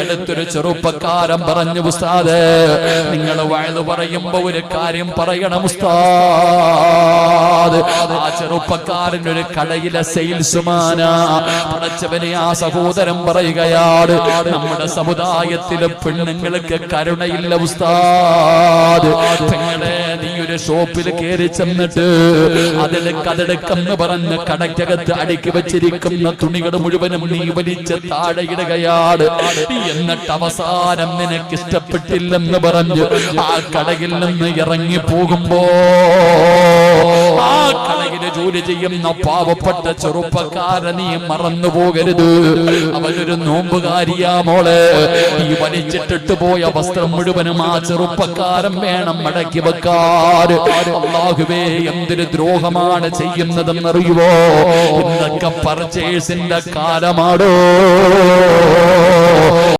അടുത്തൊരു ചെറുപ്പക്കാരൻ പറഞ്ഞു, ഉസ്താദ് നിങ്ങൾ വഅദ് പറയുമ്പോ ഒരു കാര്യം പറയണം ഉസ്താദ്. ആ ചെറുപ്പക്കാരൻ ഒരു കടയിലെ സെയിൽസ്മാനാ. പടച്ചവനെ, ആ സഹോദരൻ പറയുകയാണ്, നമ്മുടെ സമുദായത്തിലെ പെണ്ണുങ്ങൾക്ക് കരുണയില്ല ഉസ്താദ്. പെങ്ങളെ, നീ ഒരു ഷോപ്പിൽ കയറി ചെന്നിട്ട് അതിലെന്ന് പറഞ്ഞ് കടയ്ക്കകത്ത് അടുക്കി വെച്ചിരിക്കുന്ന തുണികൾ മുഴുവനും നീ വലിച്ച് താഴെയിടുകയാണ്. എന്നിട്ട് അവസാനം നിനക്ക് ഇഷ്ടപ്പെട്ടില്ലെന്ന് പറഞ്ഞ് ആ കടയിൽ നിന്ന് ഇറങ്ങി പോകുമ്പോ ആ കടയില് ജോലി ചെയ്യുന്ന പാവപ്പെട്ട ചെറുപ്പക്കാരൻ നീ മറന്നു പോകരുത്. അവനൊരു നോമ്പുകാരിയാ മോളെ. ഈ വലിച്ചിട്ടിട്ട് പോയ വസ്ത്രം മുഴുവനും ആ ചെറുപ്പക്കാരൻ വേണം മടക്കി വെക്കാൻ. അല്ലാഹുവേ, എന്തൊരു ദ്രോഹമാണ് ചെയ്യുന്നതെന്നറിയുവോ? ഇന്നൊക്കെ പർച്ചേസിന്റെ കാലമാടോ.